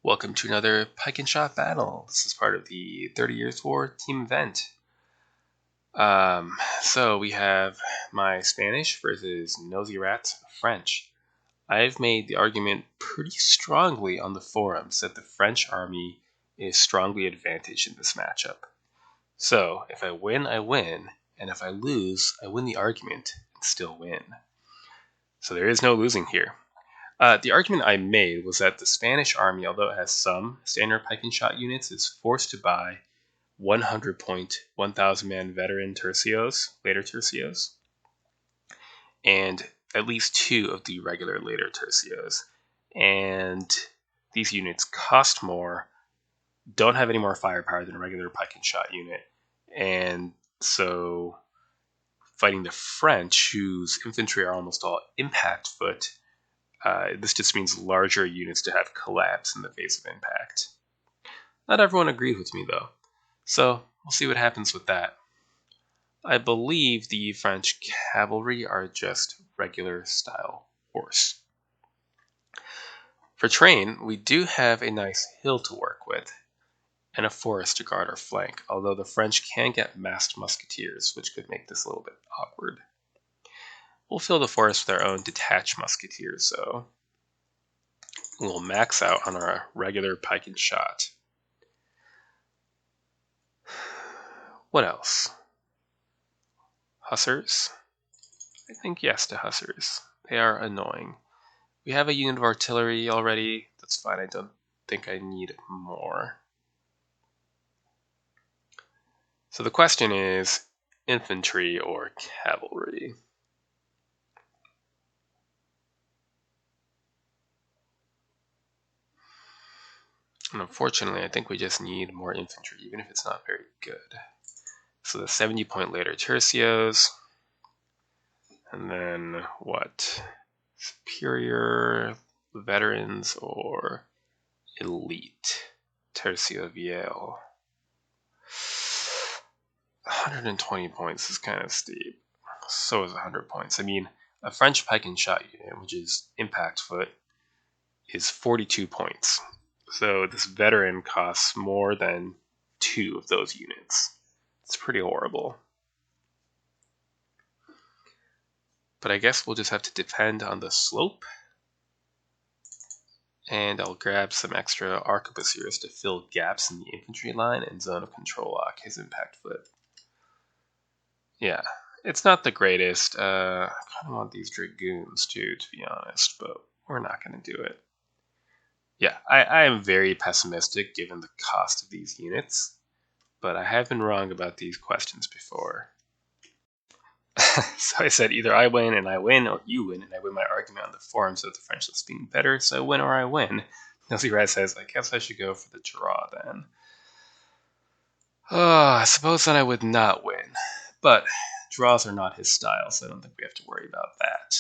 Welcome to another Pike and Shot battle. This is part of the 30 Years War team event. So we have my Spanish versus Nosy Rat's French. I've made the argument pretty strongly on the forums that the French army is strongly advantaged in this matchup. So if I win, I win, and if I lose, I win the argument and still win. So there is no losing here. The argument I made was that the Spanish army, although it has some standard pike and shot units, is forced to buy 100-point, 1,000-man veteran tercios, later tercios, and at least 2 of the regular later tercios. And these units cost more, don't have any more firepower than a regular pike and shot unit, and so fighting the French, whose infantry are almost all impact foot, this just means larger units to have collapse in the face of impact. Not everyone agreed with me, though, so we'll see what happens with that. I believe the French cavalry are just regular style horse. For terrain, we do have a nice hill to work with, and a forest to guard our flank, although the French can get massed musketeers, which could make this a little bit awkward. We'll fill the forest with our own detached musketeers, though. We'll max out on our regular pike and shot. What else? Hussars? I think yes to hussars. They are annoying. We have a unit of artillery already. That's fine. I don't think I need more. So the question is, infantry or cavalry? And unfortunately, I think we just need more infantry, even if it's not very good. So the 70-point later tercios. And then what? Superior, veterans, or elite? Tercio Viel. 120 points is kind of steep. So is 100 points. I mean, a French pike and shot unit, which is impact foot, is 42 points. So this veteran costs more than 2 of those units. It's pretty horrible. But I guess we'll just have to depend on the slope. And I'll grab some extra arquebusiers to fill gaps in the infantry line and zone of control lock his impact foot. Yeah, it's not the greatest. I kind of want these dragoons too, to be honest, but we're not going to do it. Yeah, I am very pessimistic given the cost of these units, but I have been wrong about these questions before. So I said either I win and I win, or you win and I win my argument on the forums of the French list being better, so win or I win. Nosy Rat says, I guess I should go for the draw then. I suppose then I would not win, but draws are not his style, so I don't think we have to worry about that.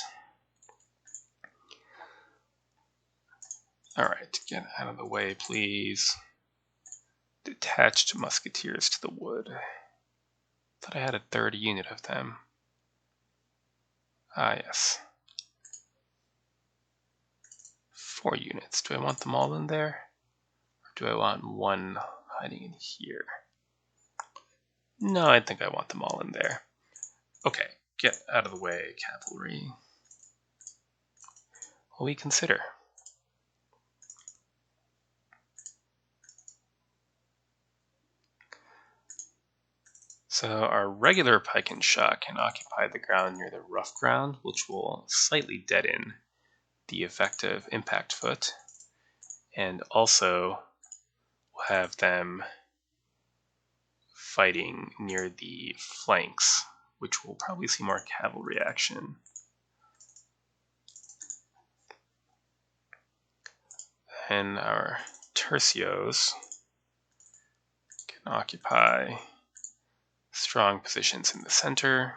Alright, get out of the way, please. Detached musketeers to the wood. Thought I had a third unit of them. Ah, yes. 4 units. Do I want them all in there? Or do I want one hiding in here? No, I think I want them all in there. Okay, get out of the way, cavalry. What will we consider? So our regular pike and shot can occupy the ground near the rough ground, which will slightly deaden the effective impact foot, and also we'll have them fighting near the flanks, which will probably see more cavalry action. And our tercios can occupy strong positions in the center.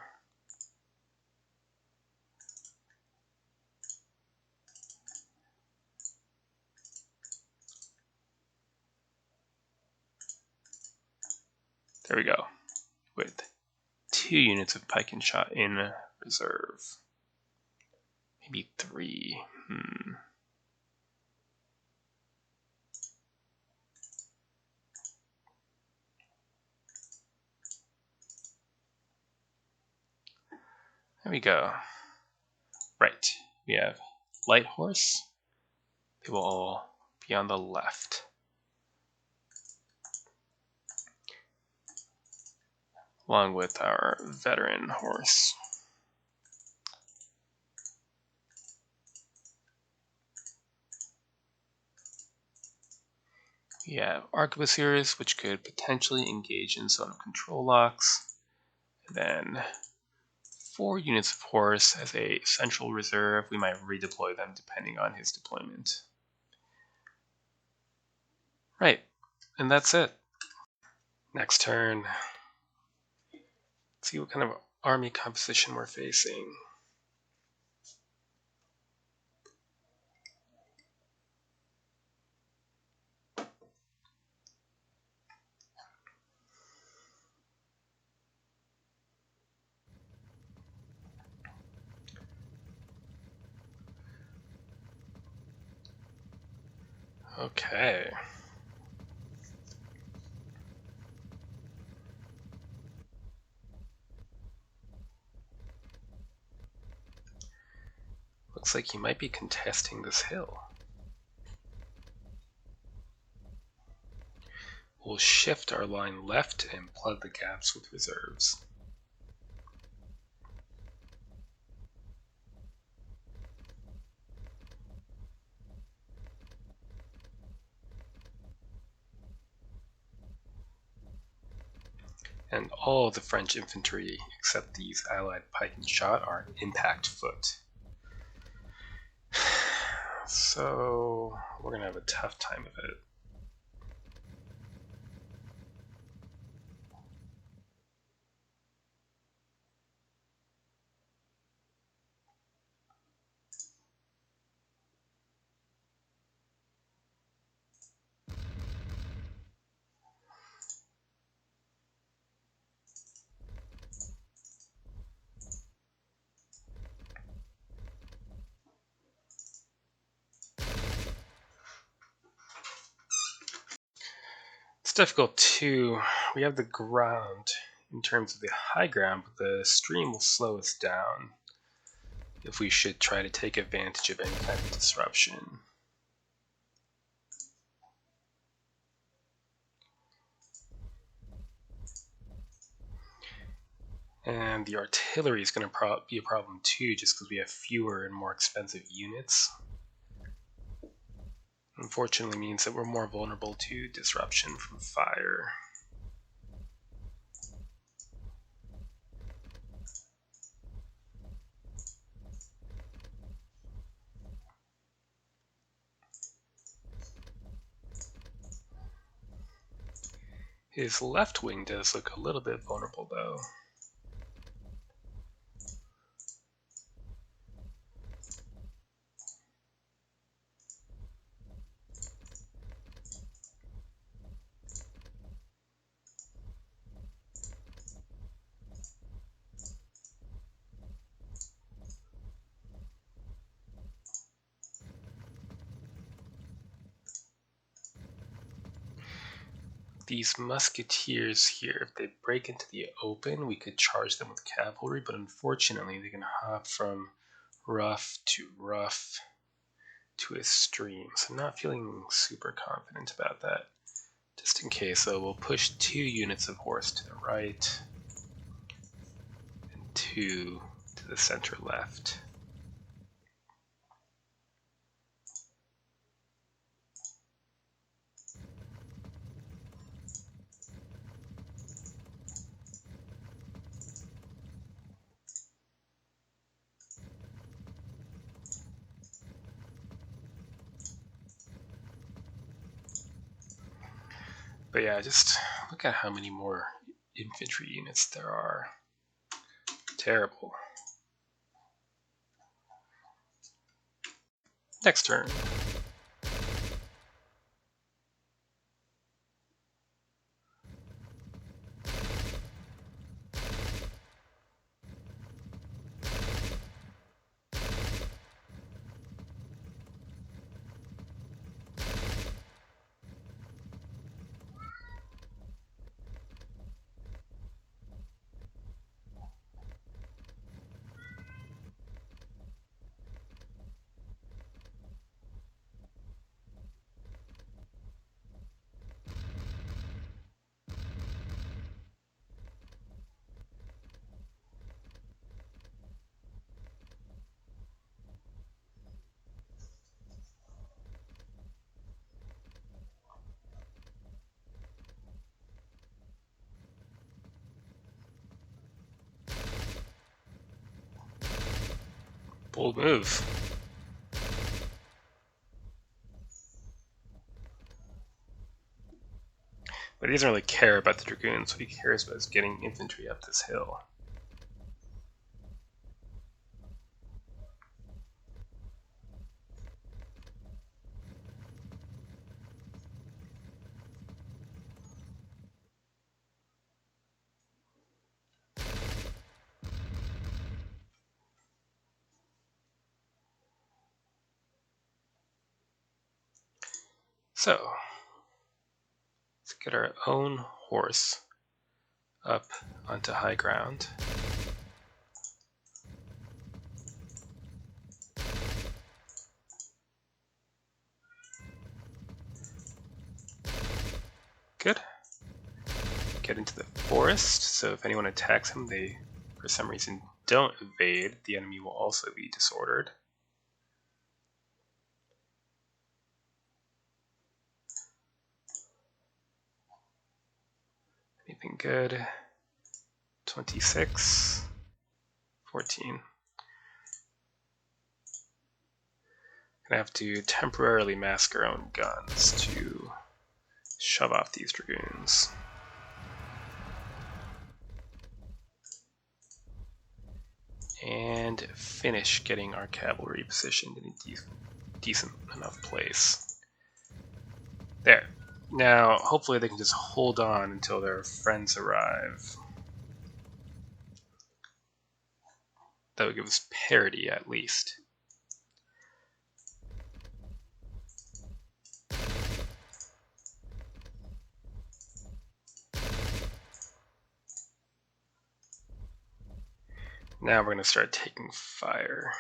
There we go, with 2 units of pike and shot in reserve. Maybe 3. we go. Right, we have light horse. They will all be on the left. Along with our veteran horse. We have arquebusiers, which could potentially engage in zone of control locks. And then 4 units of horse as a central reserve. We might redeploy them depending on his deployment. Right, and that's it. Next turn. Let's see what kind of army composition we're facing. Okay. Looks like he might be contesting this hill. We'll shift our line left and plug the gaps with reserves. And all of the French infantry, except these allied pike and shot, are impact foot. So we're going to have a tough time of it. It's difficult too. We have the ground in terms of the high ground, but the stream will slow us down if we should try to take advantage of any kind of disruption. And the artillery is going to be a problem too, just because we have fewer and more expensive units. Unfortunately means that we're more vulnerable to disruption from fire. His left wing does look a little bit vulnerable though. These musketeers here, if they break into the open, we could charge them with cavalry, but unfortunately they can hop from rough to a stream. So I'm not feeling super confident about that. Just in case, though, we'll push 2 units of horse to the right and 2 to the center left. But yeah, just look at how many more infantry units there are. Terrible. Next turn. Bold move. But he doesn't really care about the Dragoons. What he cares about is getting infantry up this hill. So, let's get our own horse up onto high ground. Good. Get into the forest, so if anyone attacks him, they, for some reason, don't evade. The enemy will also be disordered. Anything good? 26, 14. Gonna have to temporarily mask our own guns to shove off these Dragoons. And finish getting our cavalry positioned in a decent enough place. There. Now, hopefully they can just hold on until their friends arrive. That would give us parity, at least. Now we're going to start taking fire.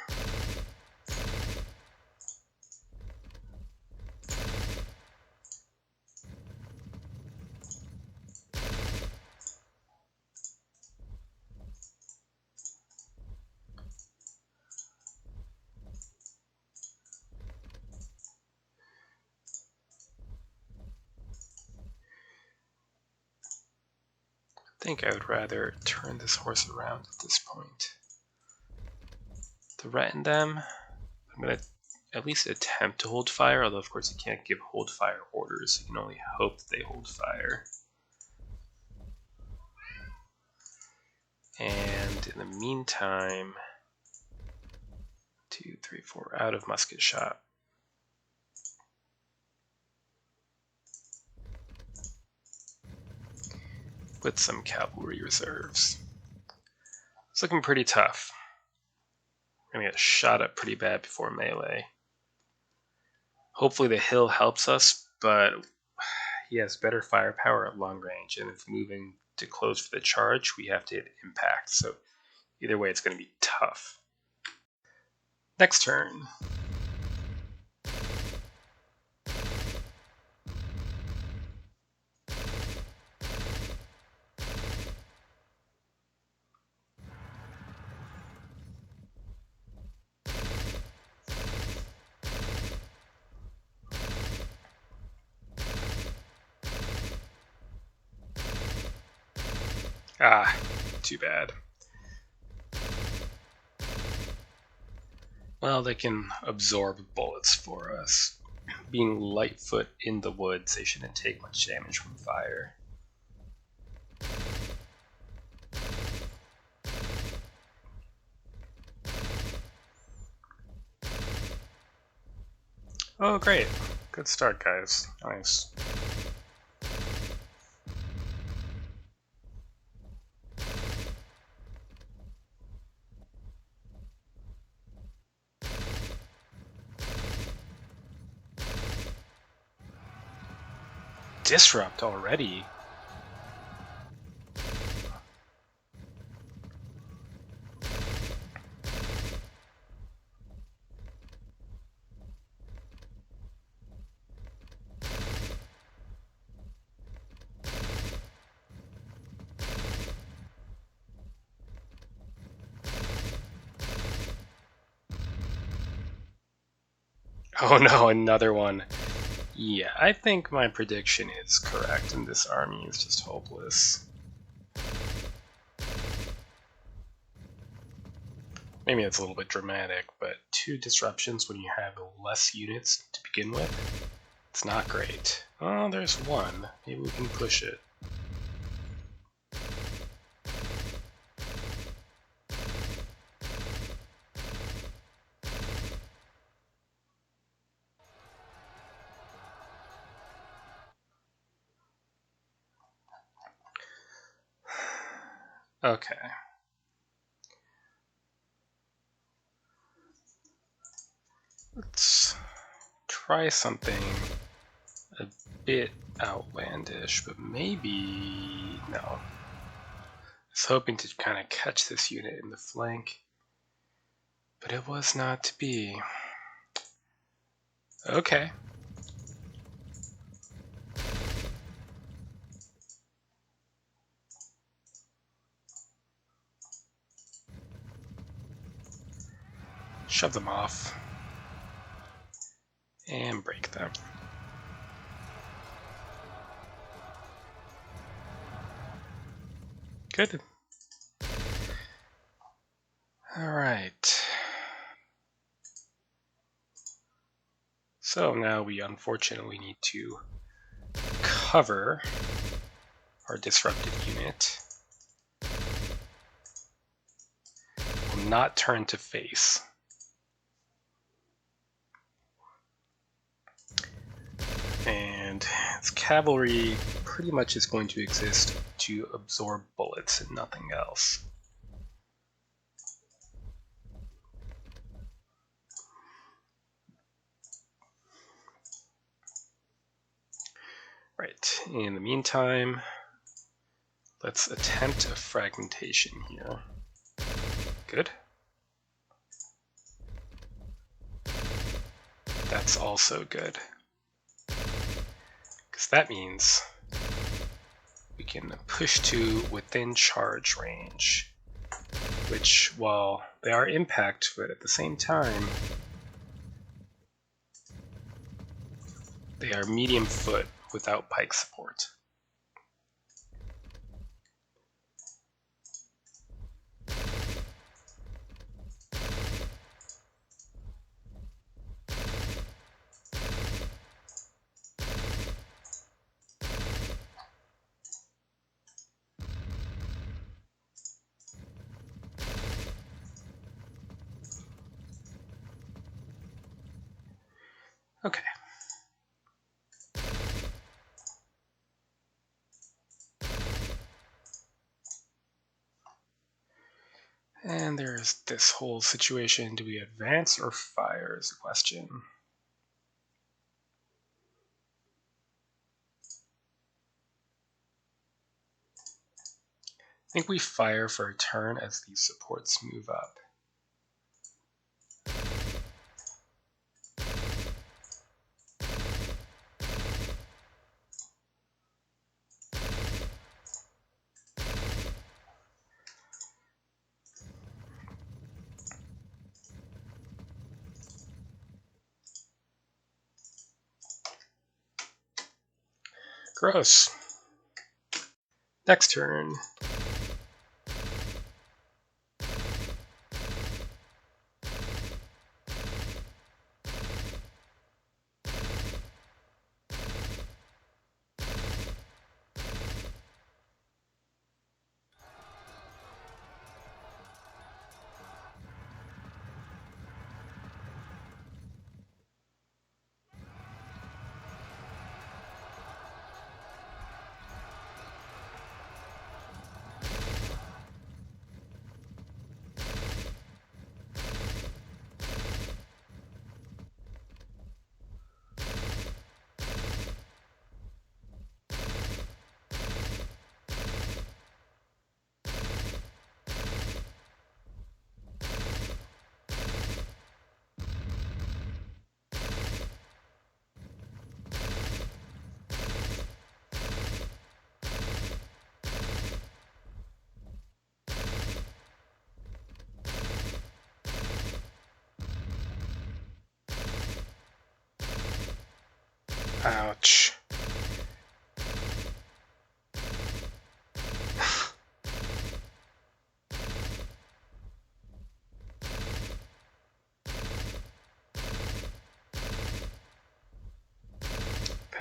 I think I would rather turn this horse around at this point. Threaten them. I'm going to at least attempt to hold fire, although of course you can't give hold fire orders. You can only hope that they hold fire. And in the meantime, 2, 3, 4, out of musket shot. With some cavalry reserves. It's looking pretty tough. We're gonna get shot up pretty bad before melee. Hopefully the hill helps us, but he has better firepower at long range, and if moving to close for the charge, we have to hit impact. So either way, it's going to be tough. Next turn. Ah, too bad. Well, they can absorb bullets for us. Being lightfoot in the woods, they shouldn't take much damage from fire. Oh, great. Good start, guys. Nice. Disrupt already? Oh no, another one. Yeah, I think my prediction is correct, and this army is just hopeless. Maybe that's a little bit dramatic, but 2 disruptions when you have less units to begin with, it's not great. Oh, there's 1. Maybe we can push it. Okay. Let's try something a bit outlandish, but maybe no. I was hoping to kind of catch this unit in the flank, but it was not to be. Okay. Shove them off and break them. Good. All right. So now we unfortunately need to cover our disrupted unit. Will not turn to face. And its cavalry pretty much is going to exist to absorb bullets and nothing else. Right, in the meantime, let's attempt a fragmentation here. Good. That's also good. Because that means we can push to within charge range, which, while they are impact, but at the same time, they are medium foot without pike support. Okay. And there's this whole situation. Do we advance or fire is the question. I think we fire for a turn as these supports move up. Gross. Next turn. Ouch.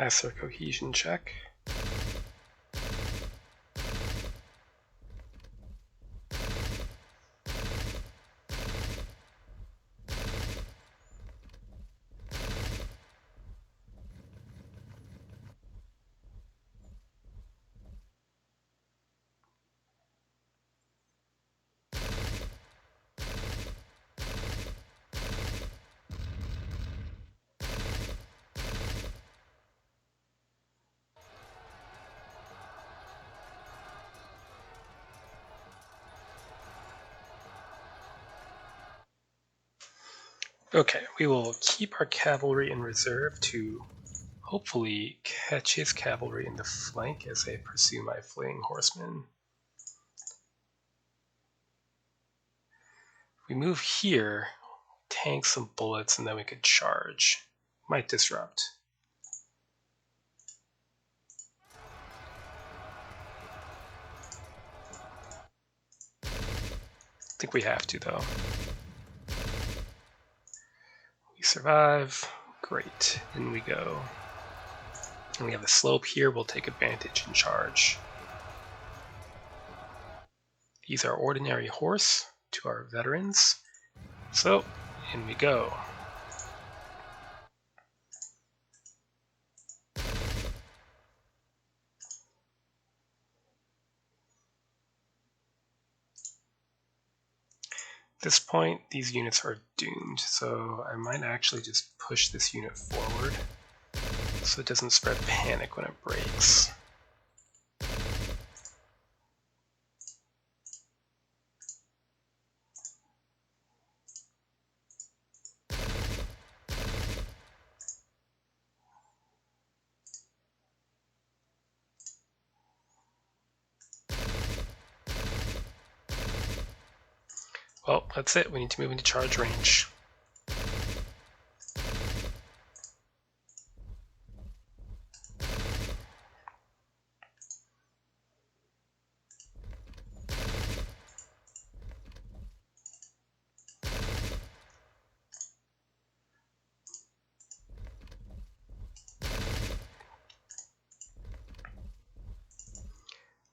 pass our cohesion check. Okay, we will keep our cavalry in reserve to hopefully catch his cavalry in the flank as they pursue my fleeing horsemen. If we move here, tank some bullets, and then we could charge. Might disrupt. I think we have to, though. We survive. Great. In we go. And we have a slope here. We'll take advantage and charge. These are ordinary horse to our veterans. So, in we go. At this point, these units are doomed, so I might actually just push this unit forward so it doesn't spread panic when it breaks. Well, that's it. We need to move into charge range.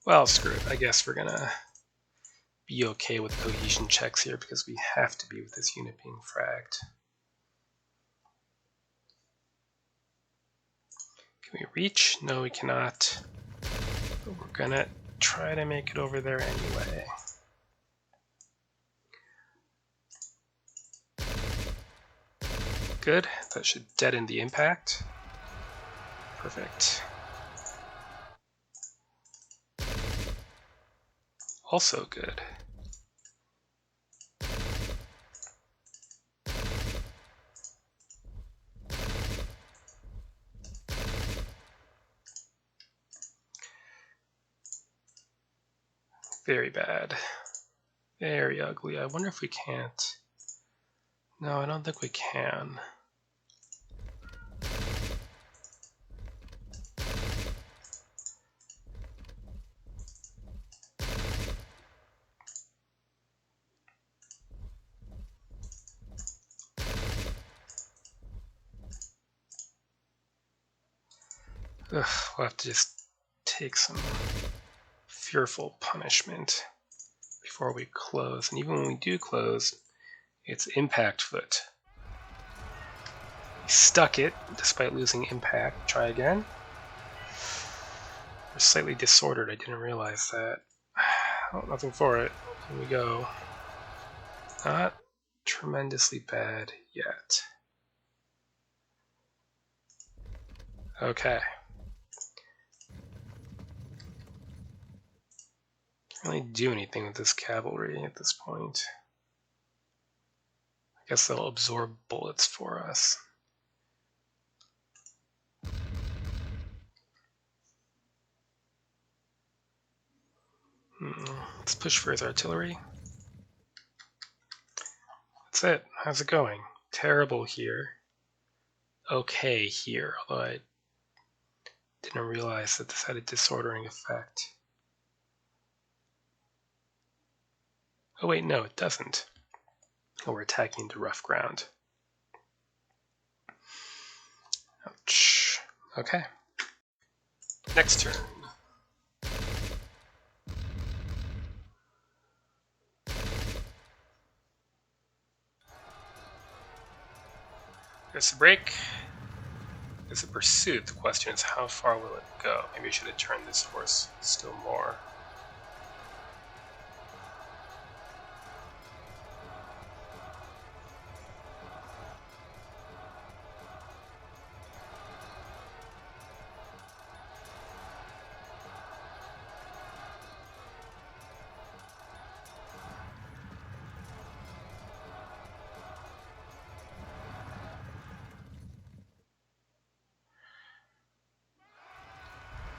Well, screw it. I guess we're gonna be okay with cohesion checks here because we have to be with this unit being fragged. Can we reach? No, we cannot. But we're gonna try to make it over there anyway. Good. That should deaden the impact. Perfect. Also good. Very bad. Very ugly. I wonder if we can't. No, I don't think we can. Ugh, we'll have to just take some fearful punishment before we close. And even when we do close, it's impact foot. We stuck it despite losing impact. Try again. We're slightly disordered. I didn't realize that. Oh, nothing for it. Here we go. Not tremendously bad yet. Okay. Can't really do anything with this cavalry at this point. I guess they'll absorb bullets for us. Let's push for his artillery. That's it. How's it going? Terrible here. Okay here, although I didn't realize that this had a disordering effect. Oh wait, no, it doesn't. Oh, we're attacking into rough ground. Ouch. Okay. Next turn. There's a break. There's a pursuit. The question is, how far will it go? Maybe I should have turned this horse still more.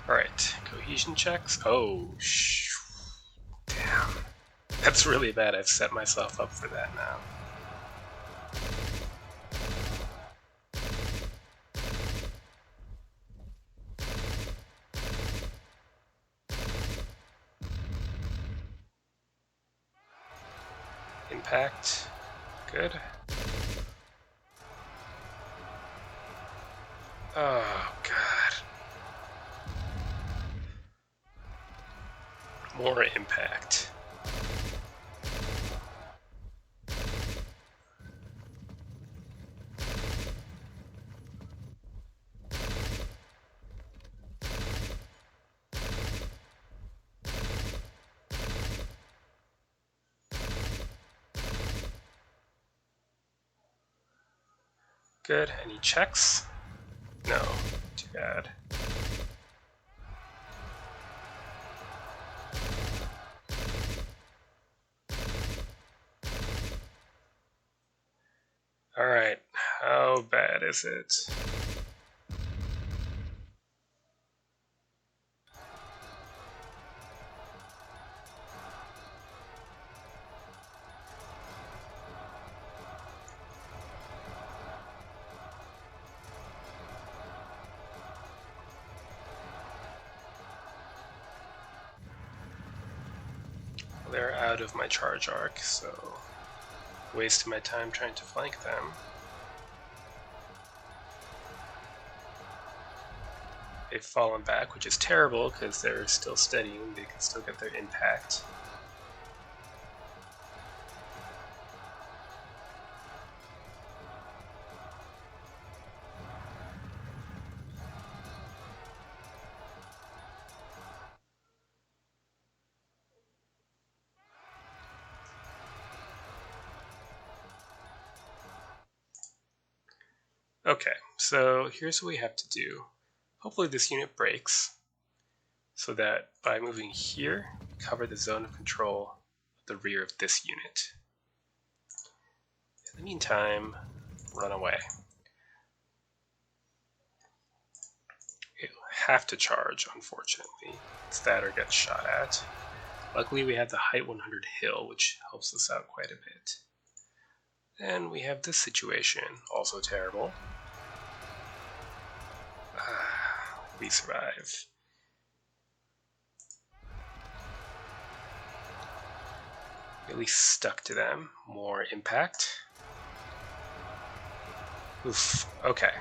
Alright, cohesion checks. Oh, damn. That's really bad. I've set myself up for that now. Impact. Good. Oh, God. More impact. Good. Any checks? No. Too bad. Alright. How bad is it? They're out of my charge arc, so wasting my time trying to flank them. They've fallen back, which is terrible because they're still steadying. They can still get their impact. Okay, so here's what we have to do. Hopefully this unit breaks, so that by moving here, we cover the zone of control at the rear of this unit. In the meantime, run away. It'll have to charge, unfortunately. It's that or get shot at. Luckily we have the height 100 hill, which helps us out quite a bit. And we have this situation, also terrible. We survive. Really stuck to them. More impact. Oof, okay.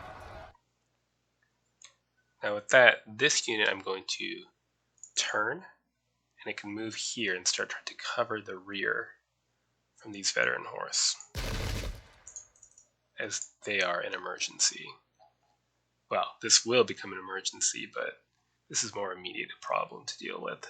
Now with that, this unit I'm going to turn, and it can move here and start trying to cover the rear from these veteran horse, as they are an emergency. Well, this will become an emergency, but this is more immediate a problem to deal with.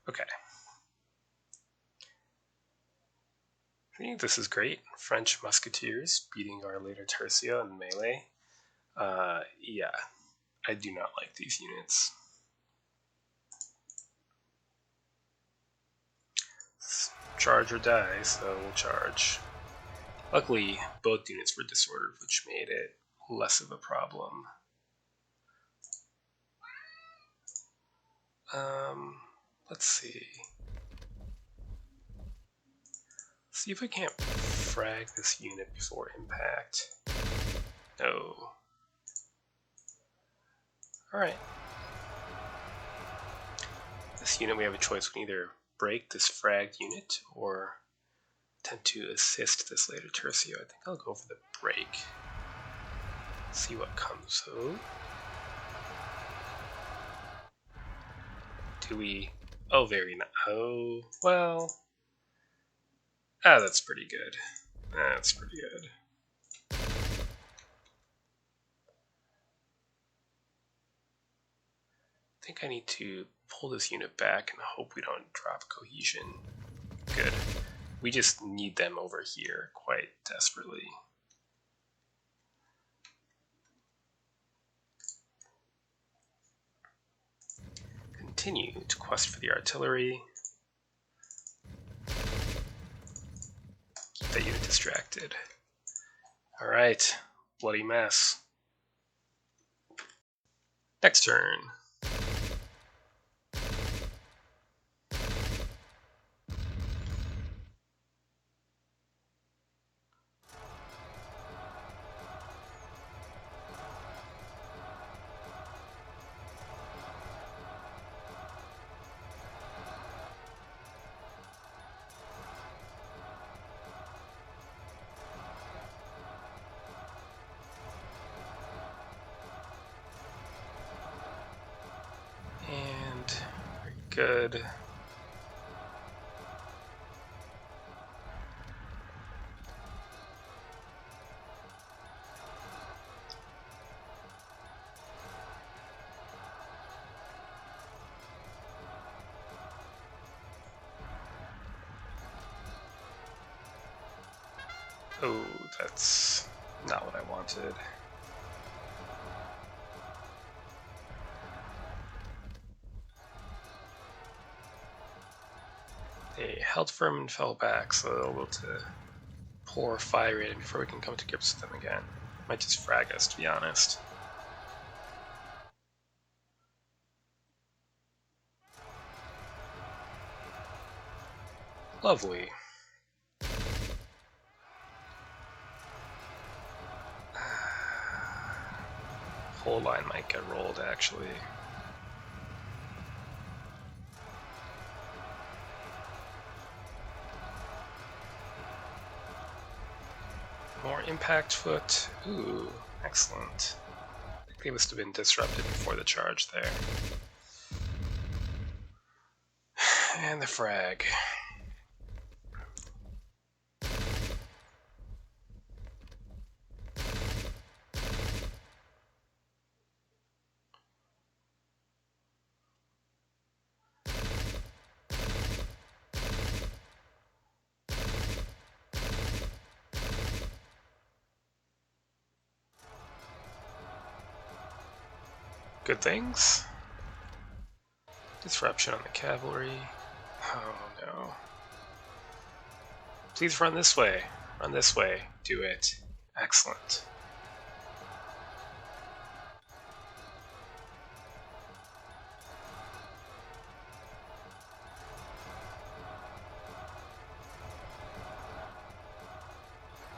Okay. I think this is great. French musketeers beating our later tercio in melee. Yeah, I do not like these units. Charge or die, so we'll charge. Luckily, both units were disordered, which made it less of a problem. Let's see. See if we can't frag this unit before impact. No. Alright. This unit, we have a choice. We can either break this fragged unit or attempt to assist this later Tercio. I think I'll go for the break. See what comes. Oh. Do we... Oh, very nice. Oh, well... Ah, that's pretty good. That's pretty good. I think I need to pull this unit back and hope we don't drop cohesion. Good. We just need them over here quite desperately. Continue to quest for the artillery. Keep that unit distracted. Alright, bloody mess. Next turn. Good. Oh, that's not what I wanted. They held firm and fell back, so they'll be able to pour fire in before we can come to grips with them again. Might just frag us, to be honest. Lovely. Whole line might get rolled, actually. More impact foot. Ooh, excellent. I think they must have been disrupted before the charge there. And the frag. Good things. Disruption on the cavalry. Oh no. Please run this way. Run this way. Do it. Excellent.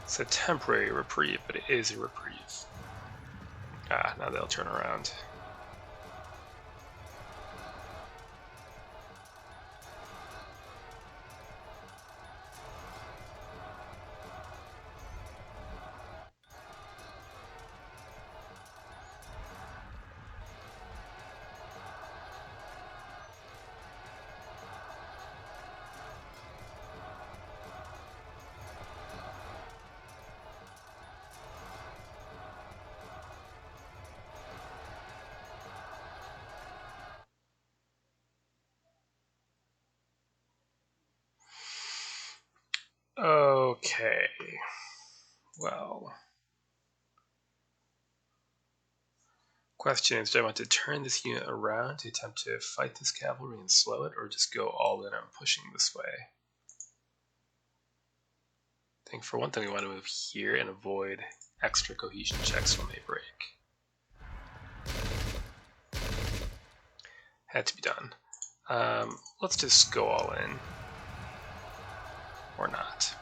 It's a temporary reprieve, but it is a reprieve. Ah, now they'll turn around. Okay. Well. Question is, do I want to turn this unit around to attempt to fight this cavalry and slow it, or just go all in on pushing this way? I think for one thing we want to move here and avoid extra cohesion checks when they break. Had to be done. Let's just go all in. Or not.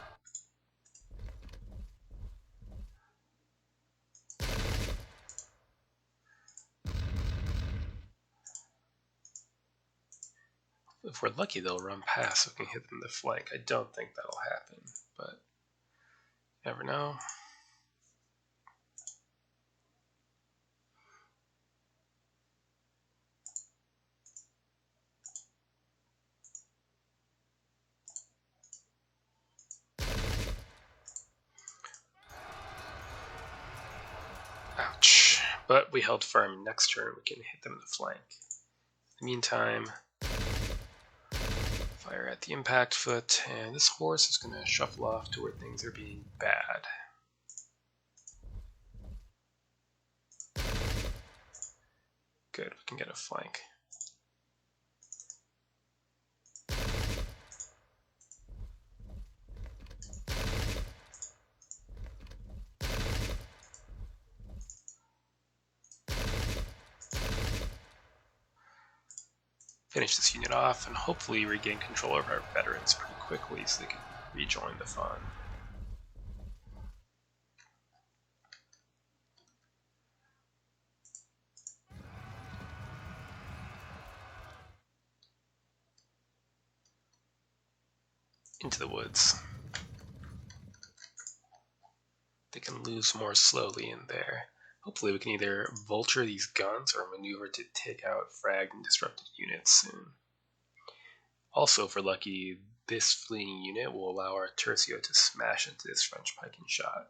If we're lucky, they'll run past so we can hit them in the flank. I don't think that'll happen, but you never know. Ouch. But we held firm. Next turn, we can hit them in the flank. In the meantime, fire at the impact foot, and this horse is going to shuffle off to where things are being bad. Good, we can get a flank. Finish this unit off and hopefully regain control of our veterans pretty quickly so they can rejoin the fun. Into the woods. They can lose more slowly in there. Hopefully we can either vulture these guns or maneuver to take out fragged and disrupted units soon. Also, if we're lucky, this fleeing unit will allow our tercio to smash into this French pike and shot.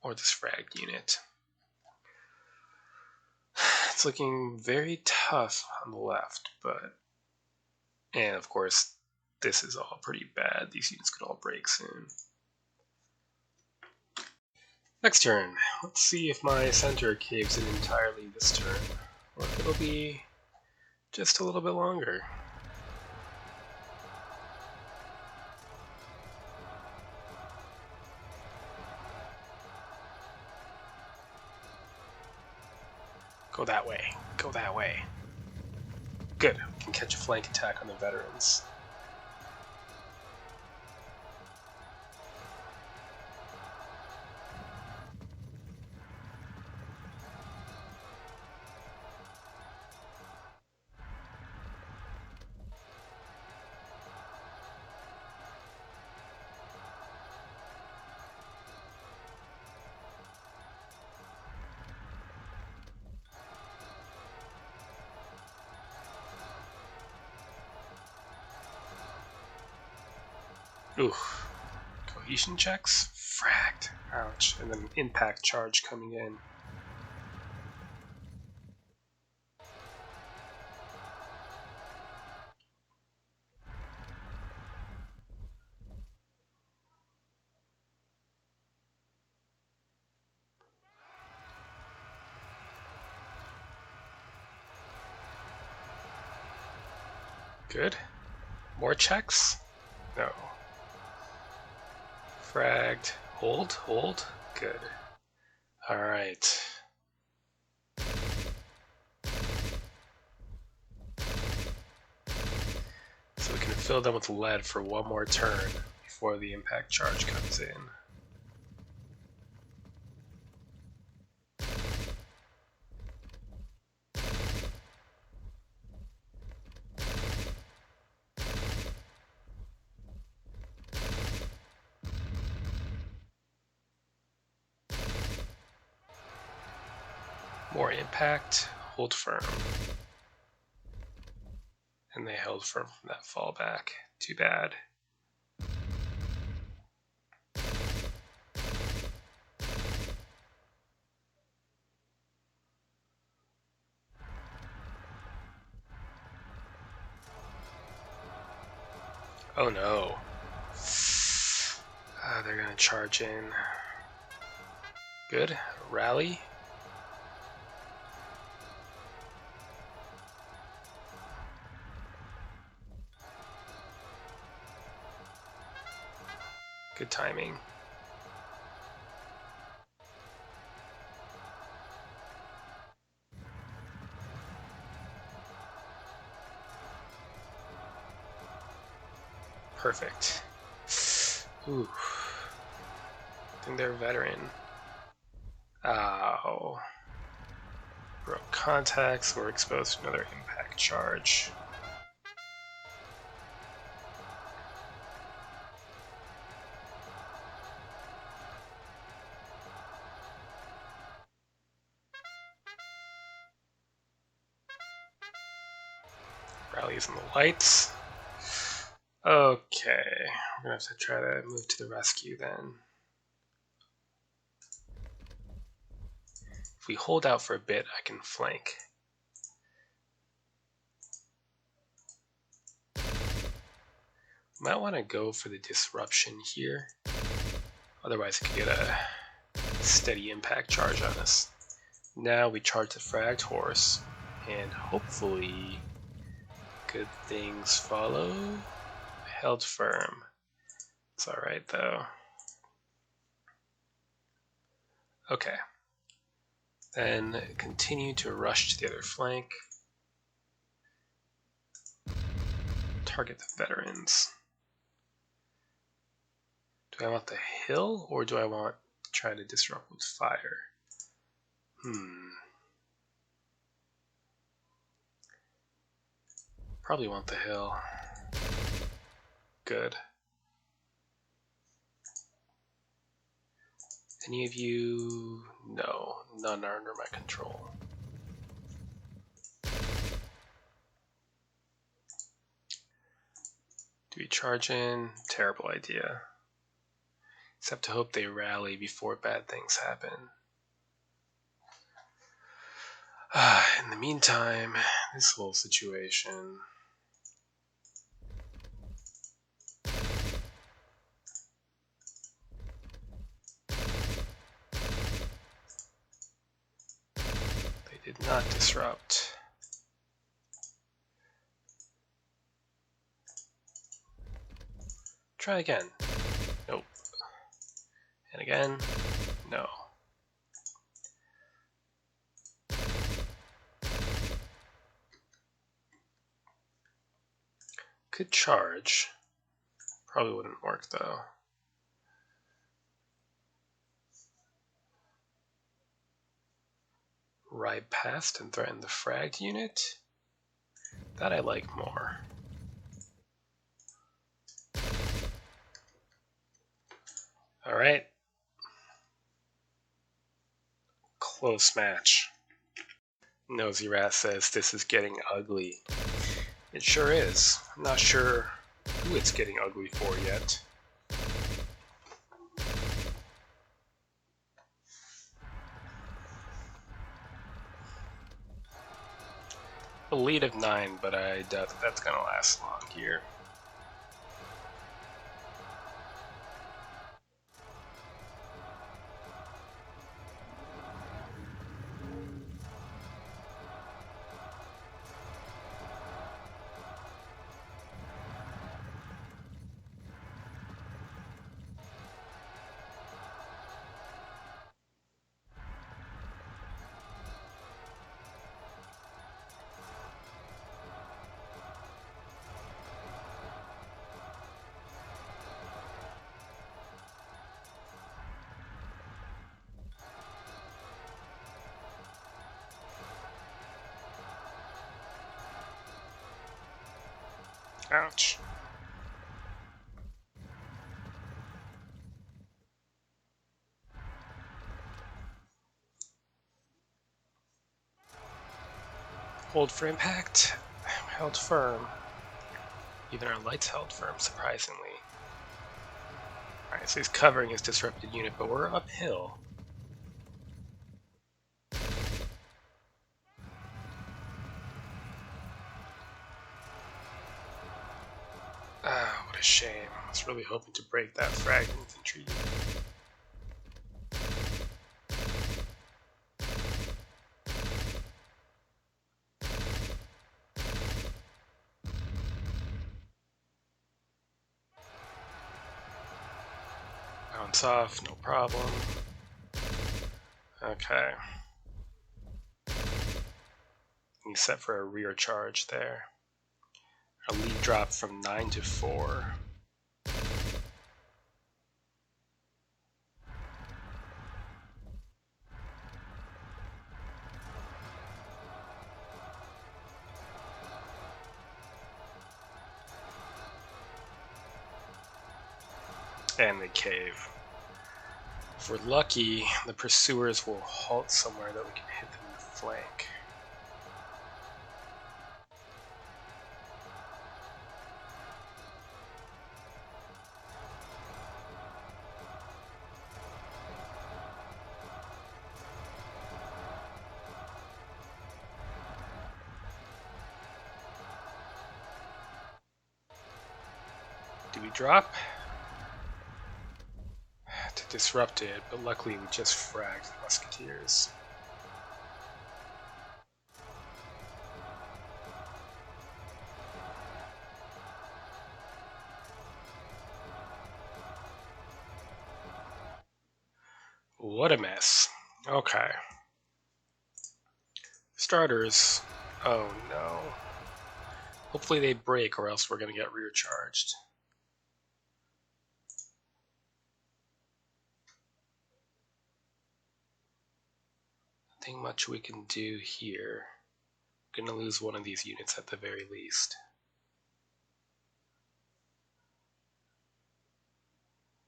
Or this fragged unit. It's looking very tough on the left, but... And of course, this is all pretty bad. These units could all break soon. Next turn, let's see if my center caves in entirely this turn, or if it'll be just a little bit longer. Go that way, go that way. Good, we can catch a flank attack on the veterans. Ooh, cohesion checks? Fragged. Ouch. And then an impact charge coming in. Good. More checks? No. Fragged. Hold, hold. Good. Alright. So we can fill them with lead for one more turn before the impact charge comes in. More impact, hold firm. And they held firm from that fallback. Too bad. Oh no. They're gonna charge in. Good. Rally. Good timing. Perfect. Ooh. I think they're a veteran. Ow. Broke contacts, we're exposed to another impact charge. Rallies in the lights. Okay, we're gonna have to try to move to the rescue then. If we hold out for a bit, I can flank. Might want to go for the disruption here. Otherwise, it could get a steady impact charge on us. Now we charge the fragged horse, and hopefully good things follow. Held firm. It's alright though. Okay. Then continue to rush to the other flank. Target the veterans. Do I want the hill, or do I want to try to disrupt with fire? Probably want the hill. Good. Any of you? No, none are under my control. Do we charge in? Terrible idea. Except to hope they rally before bad things happen. In the meantime, this whole situation. They did not disrupt. Try again. Nope. And again, no. Could charge. Probably wouldn't work though. Ride past and threaten the fragged unit. That I like more. Alright. Close match. Nosy Rat says this is getting ugly. It sure is. I'm not sure who it's getting ugly for yet. A lead of 9, but I doubt that that's going to last long here. Ouch. Hold for impact. Held firm. Even our lights held firm, surprisingly. Alright, so he's covering his disrupted unit, but we're uphill. Ah, what a shame. I was really hoping to break that fragged infantry unit. Bounce off, no problem. Okay. He's set for a rear charge there. Our lead dropped from 9 to 4. And they cave. If we're lucky, the pursuers will halt somewhere that we can hit them in the flank. Do we drop? To disrupt it, but luckily we just fragged the musketeers. What a mess. Okay. Starters. Oh no. Hopefully they break or else we're going to get rear charged. Nothing much we can do here. Gonna lose one of these units at the very least.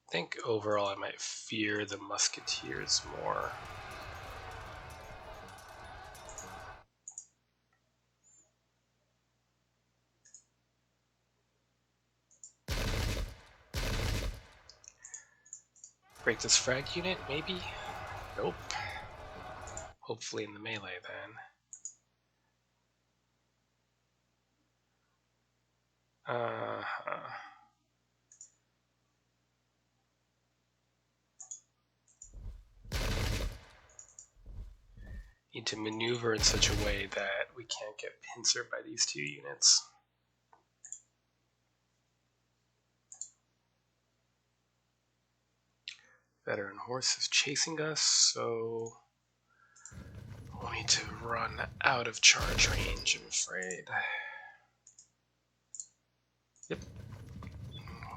I think overall I might fear the musketeers more. Break this frag unit, maybe? Nope. Hopefully in the melee then. Need to maneuver in such a way that we can't get pincered by these two units. Veteran horse is chasing us, so we'll need to run out of charge range, I'm afraid. Yep,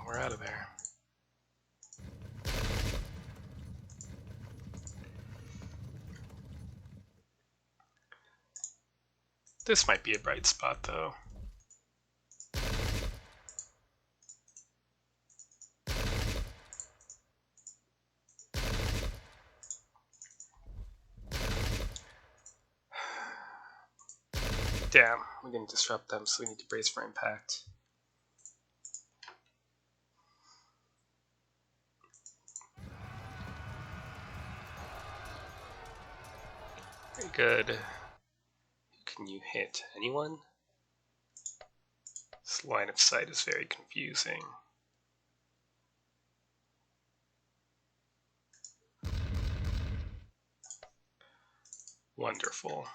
we're out of there. This might be a bright spot, though. Damn, we didn't disrupt them, so we need to brace for impact. Very good. Can you hit anyone? This line of sight is very confusing. Wonderful.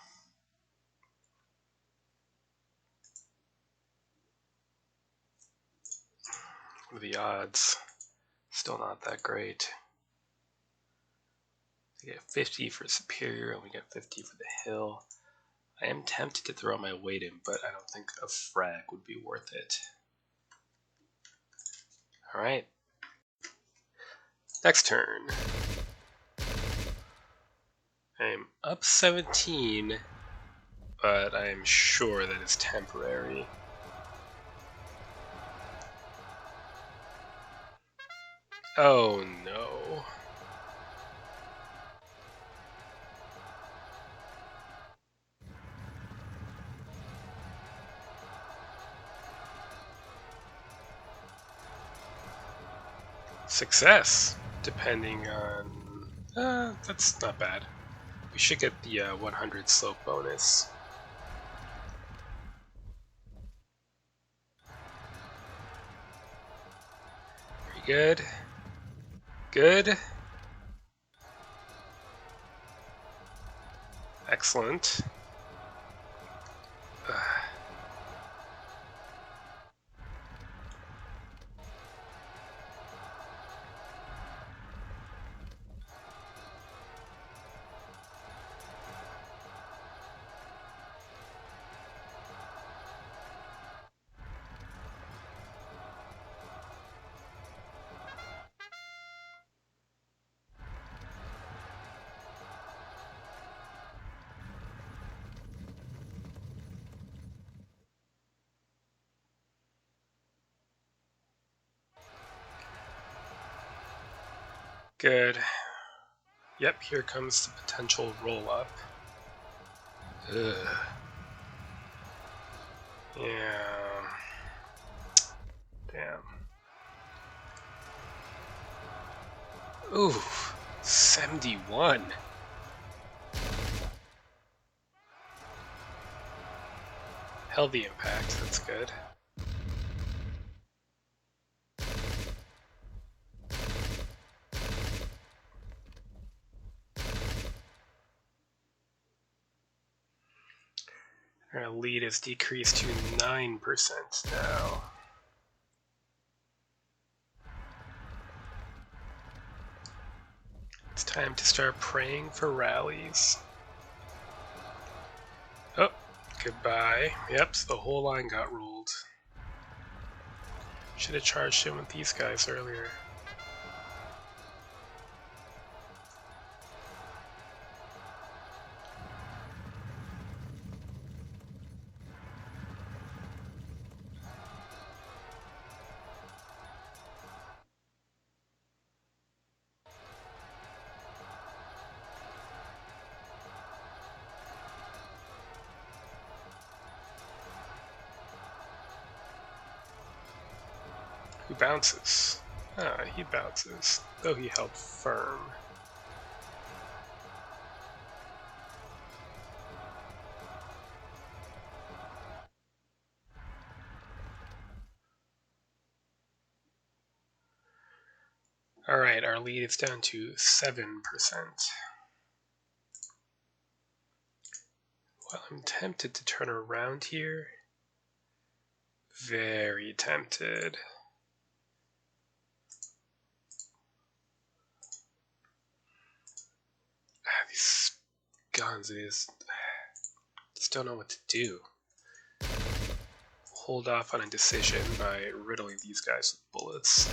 What are the odds? Still not that great. We get 50 for superior and we get 50 for the hill. I am tempted to throw my weight in, but I don't think a frag would be worth it. Alright. Next turn. I'm up 17, but I am sure that it's temporary. Oh no. Success, depending on... that's not bad. We should get the 100 slope bonus. Very good. Good. Excellent. Good. Yep, here comes the potential roll-up. Ugh. Yeah. Damn. Ooh, 71. Held the impact, that's good. Our lead has decreased to 9% now. It's time to start praying for rallies. Oh, goodbye. Yep, so the whole line got ruled. Should have charged him with these guys earlier. Who bounces? Ah, he bounces, though he held firm. Alright, our lead is down to 7%. Well, I'm tempted to turn around here. Very tempted. These guns, just don't know what to do. Hold off on a decision by riddling these guys with bullets.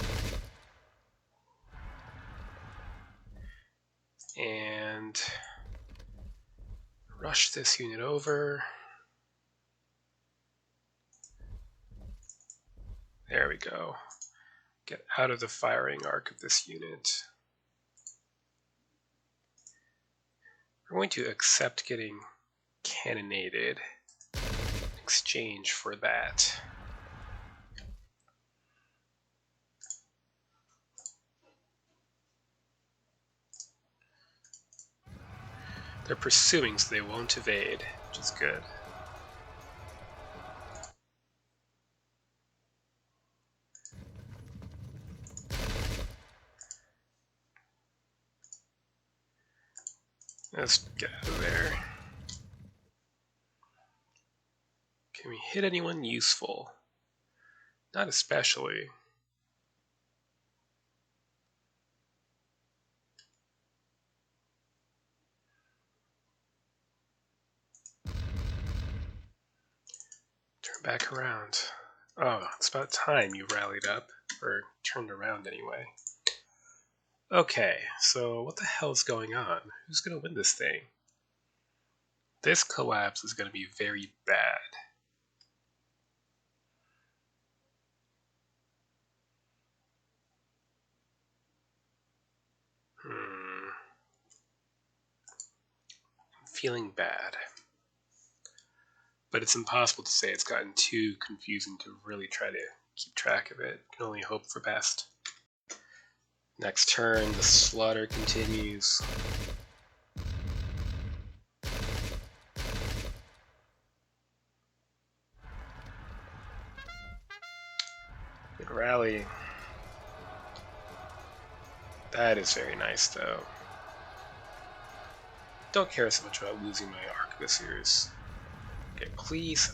And rush this unit over. There we go. Get out of the firing arc of this unit. We're going to accept getting cannonaded in exchange for that. They're pursuing, so they won't evade, which is good. Let's get out of there. Can we hit anyone useful? Not especially. Turn back around. Oh, it's about time you rallied up, or turned around anyway. Okay, so what the hell is going on? Who's going to win this thing? This collapse is going to be very bad. I'm feeling bad. But it's impossible to say. It's gotten too confusing to really try to keep track of it. Can only hope for best. Next turn, the slaughter continues. Good rally. That is very nice, though. Don't care so much about losing my arquebusiers. Okay, please.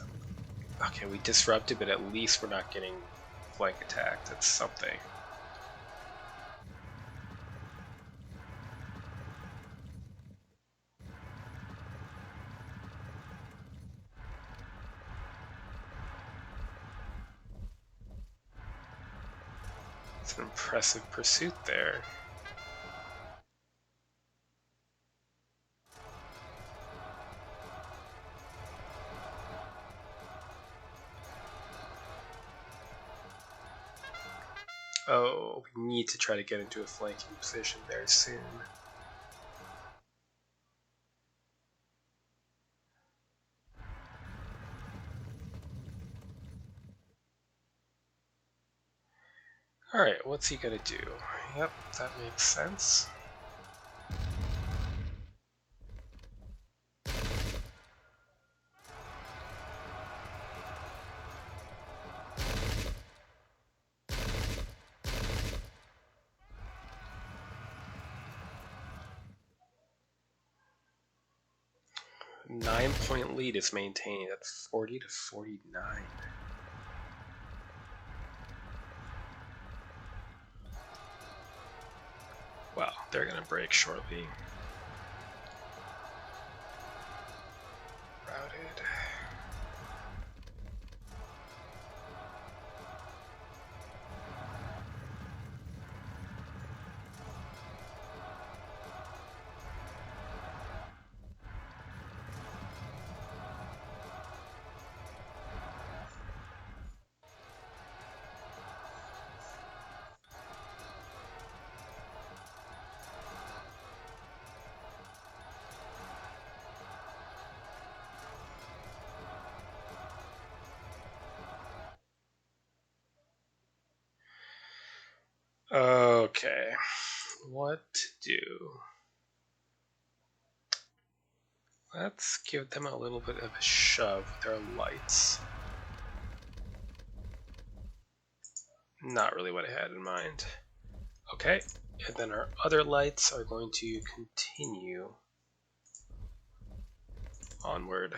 Okay, we disrupted, but at least we're not getting flank attacked. That's something. It's an impressive pursuit there. Oh, we need to try to get into a flanking position very soon. Alright, what's he gonna do? Yep, that makes sense. 9-point lead is maintained at 40 to 49. Well, they're going to break shortly. Routed. Okay, what to do? Let's give them a little bit of a shove with our lights. Not really what I had in mind. Okay, and then our other lights are going to continue onward.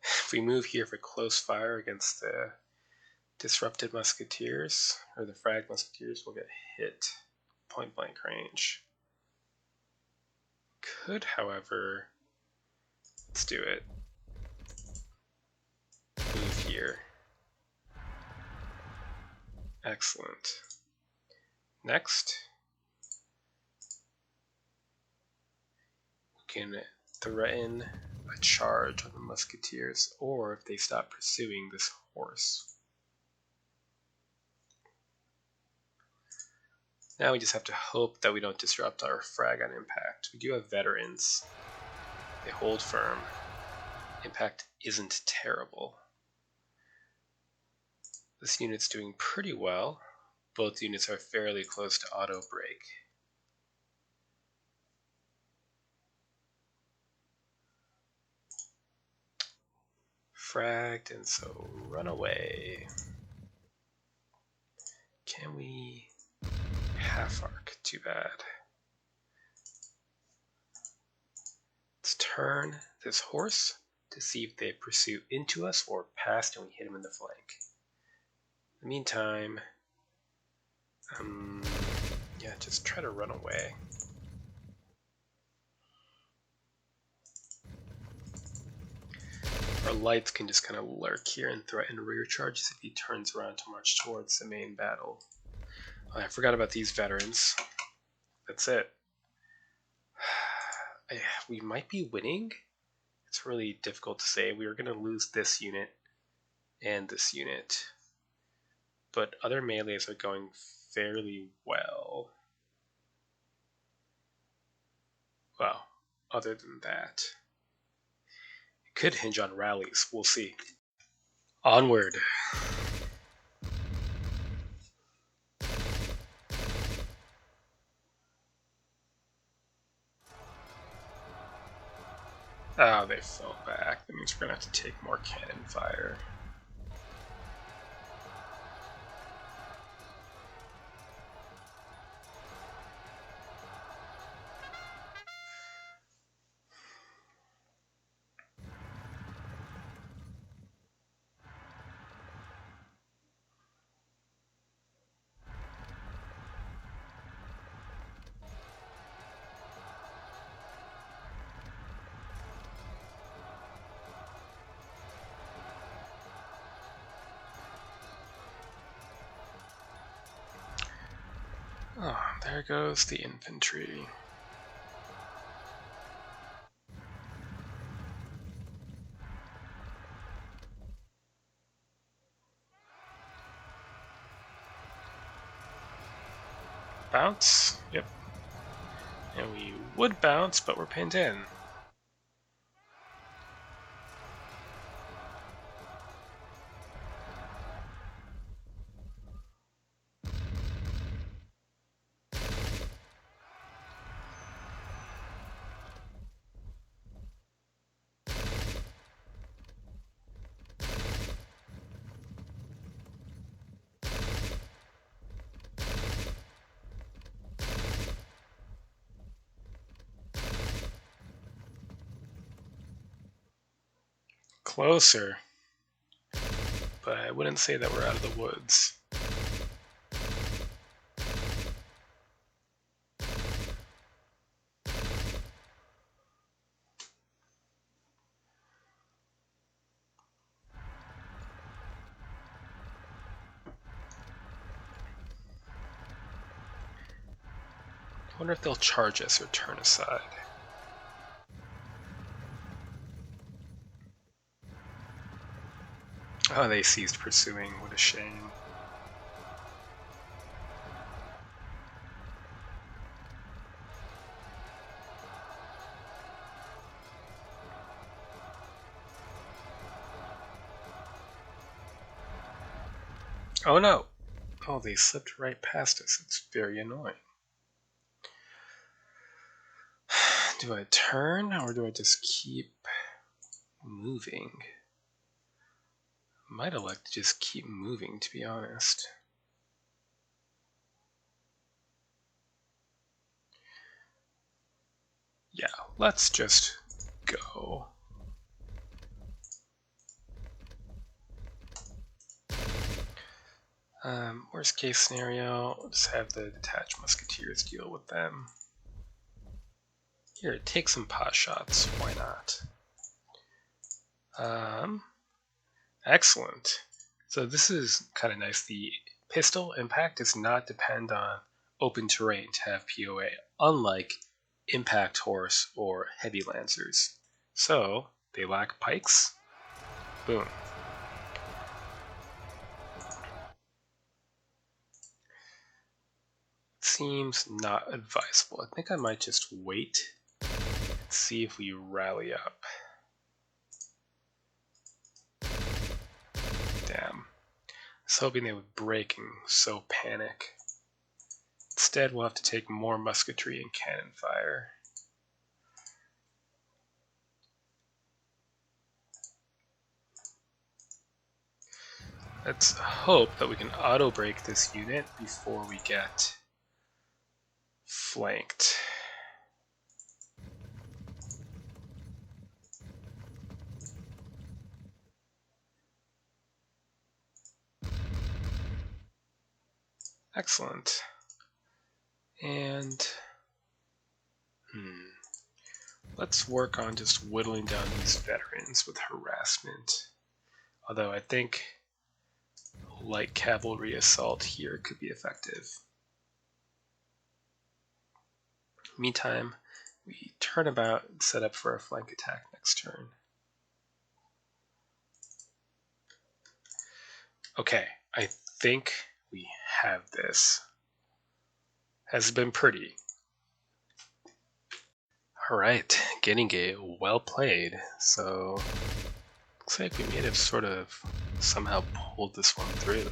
If we move here for close fire against the disrupted musketeers, or the frag musketeers, we'll get hit point blank range. Could, however, let's do it. Move here. Excellent. Next, we can threaten a charge on the musketeers, or if they stop pursuing this horse. Now we just have to hope that we don't disrupt our frag on impact. We do have veterans. They hold firm. Impact isn't terrible. This unit's doing pretty well. Both units are fairly close to auto break. Fragged, and so run away. Can we half arc? Too bad. Let's turn this horse to see if they pursue into us or past and we hit him in the flank. In the meantime, yeah, just try to run away. Our lights can just kind of lurk here and threaten rear charges if he turns around to march towards the main battle. Oh, I forgot about these veterans. That's it. We might be winning. It's really difficult to say. We were going to lose this unit and this unit. But other melees are going fairly well. Well, other than that. It could hinge on rallies. We'll see. Onward. Oh, they fell back. That means we're going to have to take more cannon fire. Oh, there goes the infantry. Bounce? Yep. And we would bounce, but we're pinned in. closer, but I wouldn't say that we're out of the woods. I wonder if they'll charge us or turn aside. Oh, they ceased pursuing. What a shame. Oh no! Oh, they slipped right past us. It's very annoying. Do I turn or do I just keep moving? Might elect to just keep moving, to be honest. Yeah, let's just go. Worst case scenario, we'll just have the detached musketeers deal with them. Here, take some pot shots. Why not? Excellent. So this is kind of nice. The pistol impact does not depend on open terrain to have POA, unlike impact horse or heavy lancers. So they lack pikes. Boom. Seems not advisable. I think I might just wait and see if we rally up. Damn. I was hoping they would break and so panic. Instead, we'll have to take more musketry and cannon fire. Let's hope that we can auto-break this unit before we get flanked. Excellent. And let's work on just whittling down these veterans with harassment. Although I think light cavalry assault here could be effective. Meantime, we turn about and set up for a flank attack next turn. Okay, I think we have this. Has been pretty. Alright, getting a well played. So, looks like we may have sort of somehow pulled this one through.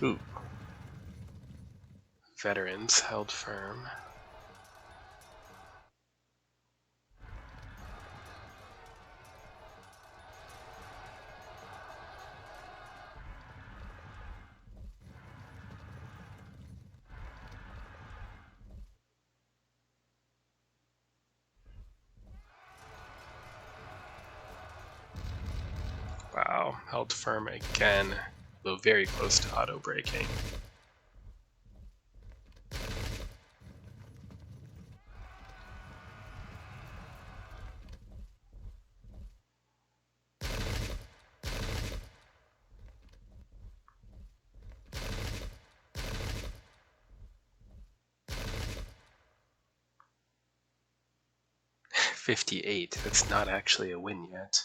Ooh. Veterans held firm. Wow, held firm again, though very close to auto-breaking. $58, that's not actually a win yet.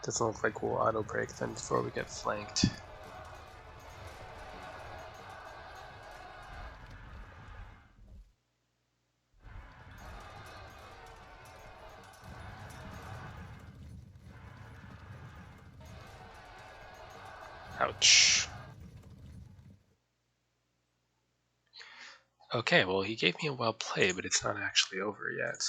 Doesn't look like we'll auto break then before we get flanked. Ouch. Okay, well, he gave me a well play, but it's not actually over yet.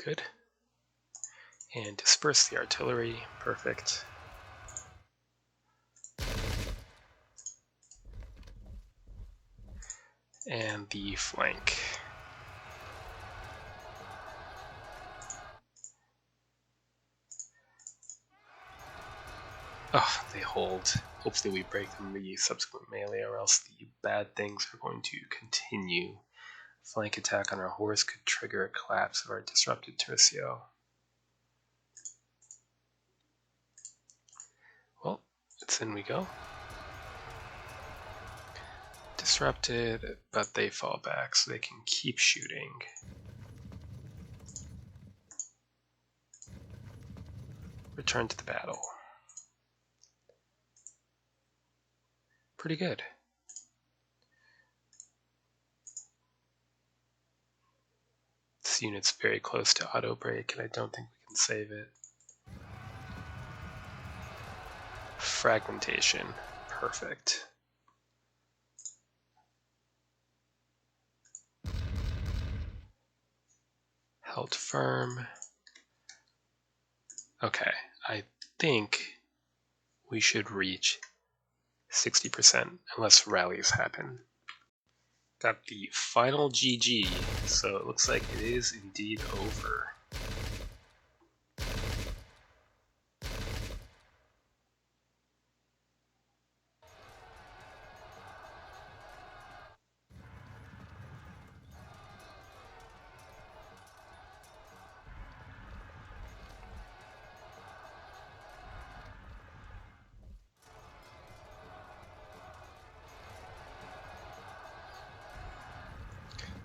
Good. And disperse the artillery. Perfect. And the flank. Oh, they hold. Hopefully we break them in the subsequent melee, or else the bad things are going to continue. Flank attack on our horse could trigger a collapse of our disrupted tercio. Well, it's in we go. Disrupted, but they fall back, so they can keep shooting. Return to the battle. Pretty good. This unit's very close to auto break, and I don't think we can save it. Fragmentation. Perfect. Held firm. Okay, I think we should reach 60% unless rallies happen. Got the final GG, so it looks like it is indeed over.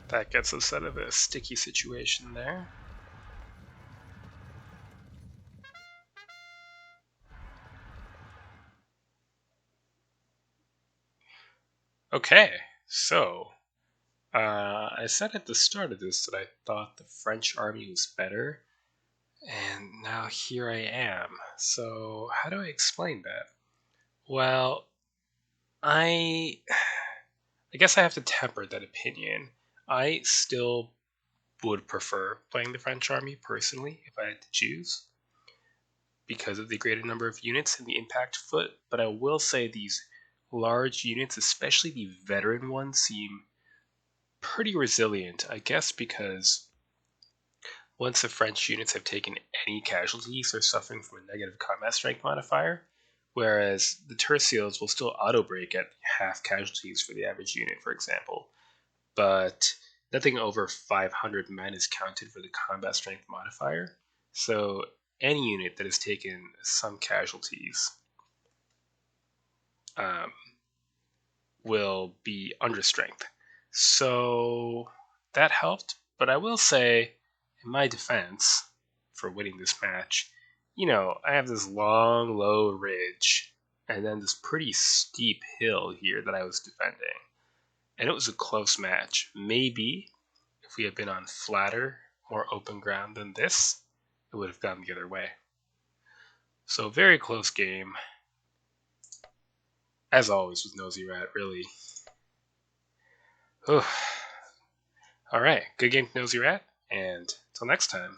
That gets us out of a sticky situation there. Okay, so I said at the start of this that I thought the French army was better, and now here I am. So how do I explain that? Well, I guess I have to temper that opinion. I still would prefer playing the French army personally if I had to choose, because of the greater number of units and the impact foot, but I will say these large units, especially the veteran ones, seem pretty resilient, I guess because once the French units have taken any casualties, they're suffering from a negative combat strength modifier, whereas the tercios will still auto-break at half casualties for the average unit, for example, but nothing over 500 men is counted for the combat strength modifier, so any unit that has taken some casualties will be under strength. So that helped, but I will say, in my defense, for winning this match, I have this long, low ridge, and then this pretty steep hill here that I was defending. And it was a close match. Maybe if we had been on flatter, more open ground than this, it would have gone the other way. So very close game. As always with Nosy Rat, really. Alright, good game, Nosy Rat, and till next time.